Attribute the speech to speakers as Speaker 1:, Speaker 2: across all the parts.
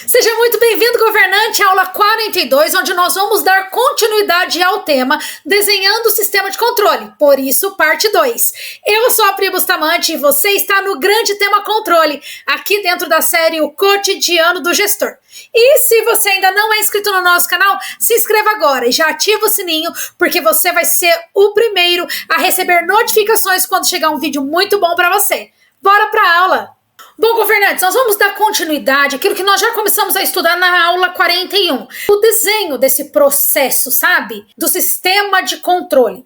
Speaker 1: Seja muito bem-vindo, governante, à aula 42, onde nós vamos dar continuidade ao tema Desenhando o Sistema de Controle, por isso, parte 2. Eu sou a Pri Bustamante e você está no grande tema controle, aqui dentro da série O Cotidiano do Gestor. E se você ainda não é inscrito no nosso canal, se inscreva agora e já ativa o sininho, porque você vai ser o primeiro a receber notificações quando chegar um vídeo muito bom para você. Bora para a aula! Bom, governantes, nós vamos dar continuidade àquilo que nós já começamos a estudar na aula 41. O desenho desse processo, sabe? Do sistema de controle.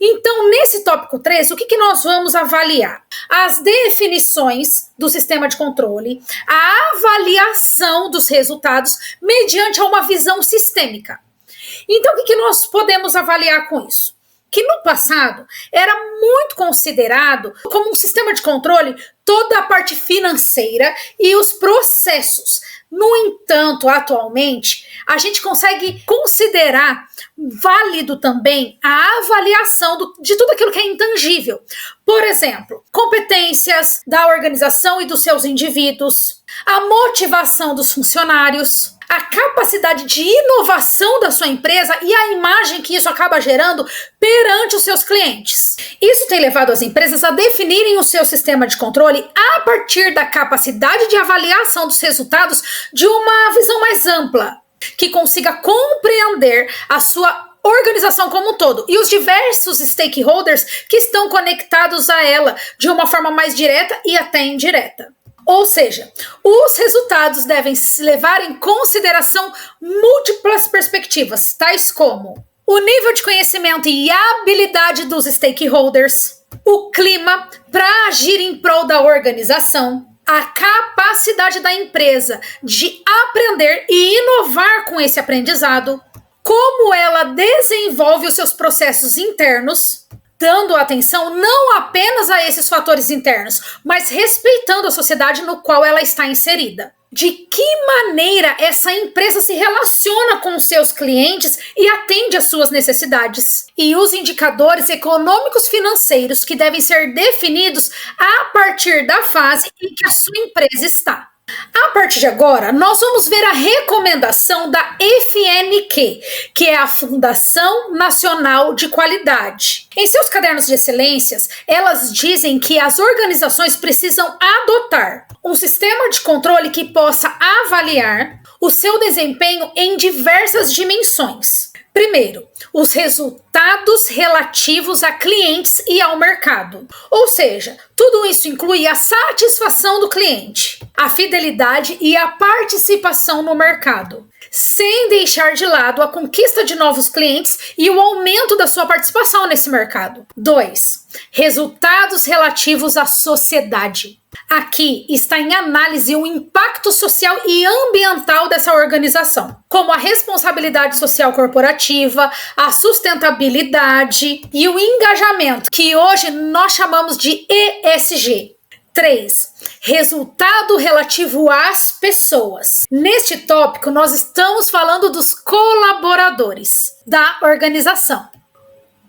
Speaker 1: Então, nesse tópico 3, o que nós vamos avaliar? As definições do sistema de controle, a avaliação dos resultados mediante uma visão sistêmica. Então, o que nós podemos avaliar com isso? Que no passado era muito considerado como um sistema de controle toda a parte financeira e os processos. No entanto, atualmente, a gente consegue considerar válido também a avaliação de tudo aquilo que é intangível. Por exemplo, competências da organização e dos seus indivíduos, a motivação dos funcionários, a capacidade de inovação da sua empresa e a imagem que isso acaba gerando perante os seus clientes. Isso tem levado as empresas a definirem o seu sistema de controle a partir da capacidade de avaliação dos resultados de uma visão mais ampla, que consiga compreender a sua organização como um todo e os diversos stakeholders que estão conectados a ela de uma forma mais direta e até indireta. Ou seja, os resultados devem levar em consideração múltiplas perspectivas, tais como o nível de conhecimento e habilidade dos stakeholders, o clima para agir em prol da organização, a capacidade da empresa de aprender e inovar com esse aprendizado, como ela desenvolve os seus processos internos, dando atenção não apenas a esses fatores internos, mas respeitando a sociedade no qual ela está inserida. De que maneira essa empresa se relaciona com os seus clientes e atende às suas necessidades. E os indicadores econômicos financeiros que devem ser definidos a partir da fase em que a sua empresa está. A partir de agora, nós vamos ver a recomendação da FNQ, que é a Fundação Nacional de Qualidade. Em seus cadernos de excelências, elas dizem que as organizações precisam adotar um sistema de controle que possa avaliar o seu desempenho em diversas dimensões. Primeiro, os resultados relativos a clientes e ao mercado. Ou seja, tudo isso inclui a satisfação do cliente, a fidelidade e a participação no mercado, sem deixar de lado a conquista de novos clientes e o aumento da sua participação nesse mercado. 2. Resultados relativos à sociedade. Aqui está em análise o impacto social e ambiental dessa organização, como a responsabilidade social corporativa, a sustentabilidade e o engajamento, que hoje nós chamamos de ESG. 3. Resultado relativo às pessoas. Neste tópico, nós estamos falando dos colaboradores da organização,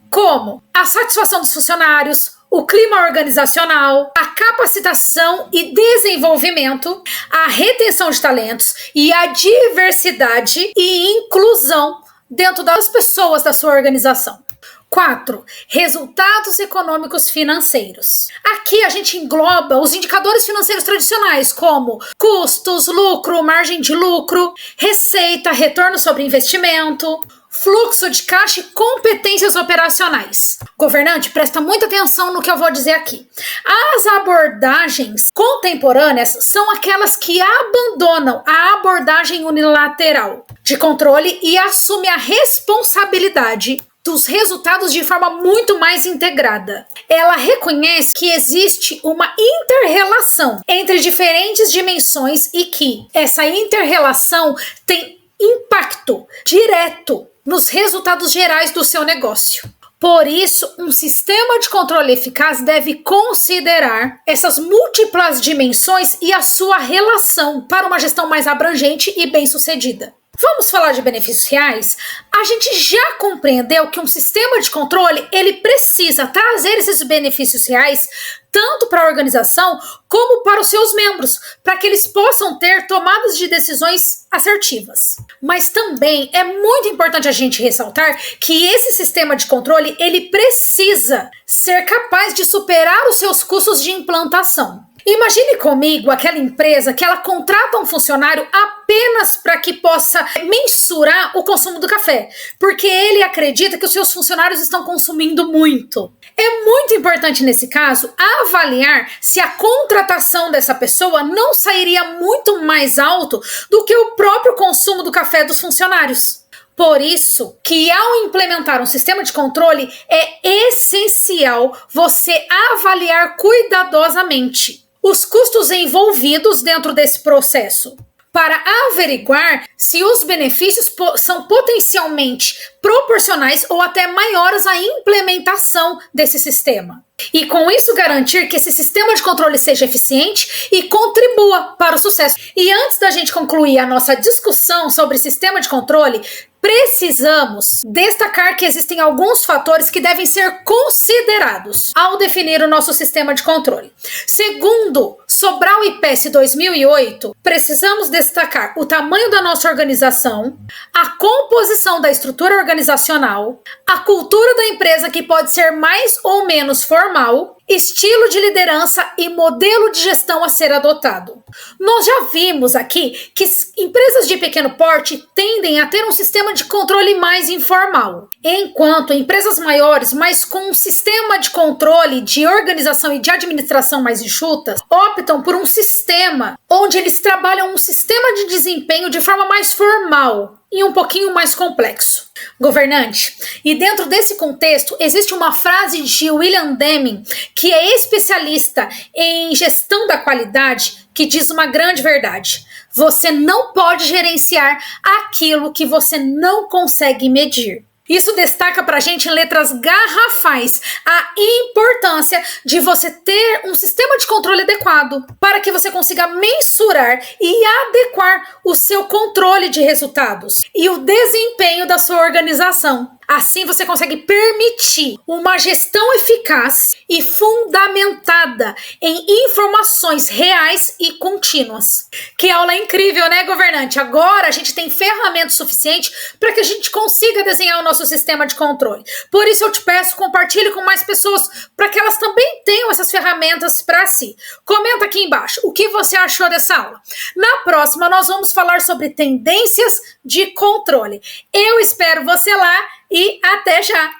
Speaker 1: como a satisfação dos funcionários, o clima organizacional, a capacitação e desenvolvimento, a retenção de talentos e a diversidade e inclusão dentro das pessoas da sua organização. 4. Resultados econômicos financeiros. Aqui a gente engloba os indicadores financeiros tradicionais, como custos, lucro, margem de lucro, receita, retorno sobre investimento, fluxo de caixa e competências operacionais. Governante, presta muita atenção no que eu vou dizer aqui. As abordagens contemporâneas são aquelas que abandonam a abordagem unilateral de controle e assumem a responsabilidade dos resultados de forma muito mais integrada. Ela reconhece que existe uma inter-relação entre diferentes dimensões e que essa inter-relação tem impacto direto nos resultados gerais do seu negócio. Por isso, um sistema de controle eficaz deve considerar essas múltiplas dimensões e a sua relação para uma gestão mais abrangente e bem-sucedida. Vamos falar de benefícios reais? A gente já compreendeu que um sistema de controle, ele precisa trazer esses benefícios reais tanto para a organização como para os seus membros, para que eles possam ter tomadas de decisões assertivas. Mas também é muito importante a gente ressaltar que esse sistema de controle, ele precisa ser capaz de superar os seus custos de implantação. Imagine comigo aquela empresa que ela contrata um funcionário apenas para que possa mensurar o consumo do café, porque ele acredita que os seus funcionários estão consumindo muito. É muito importante nesse caso avaliar se a contratação dessa pessoa não sairia muito mais alto do que o próprio consumo do café dos funcionários. Por isso que ao implementar um sistema de controle é essencial você avaliar cuidadosamente os custos envolvidos dentro desse processo, para averiguar se os benefícios são potencialmente proporcionais ou até maiores à implementação desse sistema. E com isso garantir que esse sistema de controle seja eficiente e contribua para o sucesso. E antes da gente concluir a nossa discussão sobre sistema de controle, precisamos destacar que existem alguns fatores que devem ser considerados ao definir o nosso sistema de controle. Segundo Sobral e Pesce 2008, precisamos destacar o tamanho da nossa organização, a composição da estrutura organizacional, a cultura da empresa que pode ser mais ou menos formal, estilo de liderança e modelo de gestão a ser adotado. Nós já vimos aqui que empresas de pequeno porte tendem a ter um sistema de controle mais informal, enquanto empresas maiores, mas com um sistema de controle, de organização e de administração mais enxutas, optam por um sistema onde eles trabalham um sistema de desempenho de forma mais formal e um pouquinho mais complexo. Governante, e dentro desse contexto existe uma frase de William Deming, que é especialista em gestão da qualidade, que diz uma grande verdade: você não pode gerenciar aquilo que você não consegue medir. Isso destaca pra gente em letras garrafais a importância de você ter um sistema de controle adequado para que você consiga mensurar e adequar o seu controle de resultados e o desempenho da sua organização. Assim você consegue permitir uma gestão eficaz e fundamentada em informações reais e contínuas. Que aula incrível, né, governante? Agora a gente tem ferramentas suficientes para que a gente consiga desenhar o nosso sistema de controle. Por isso eu te peço, compartilhe com mais pessoas para que elas também tenham essas ferramentas para si. Comenta aqui embaixo o que você achou dessa aula. Na próxima nós vamos falar sobre tendências de controle. Eu espero você lá e até já!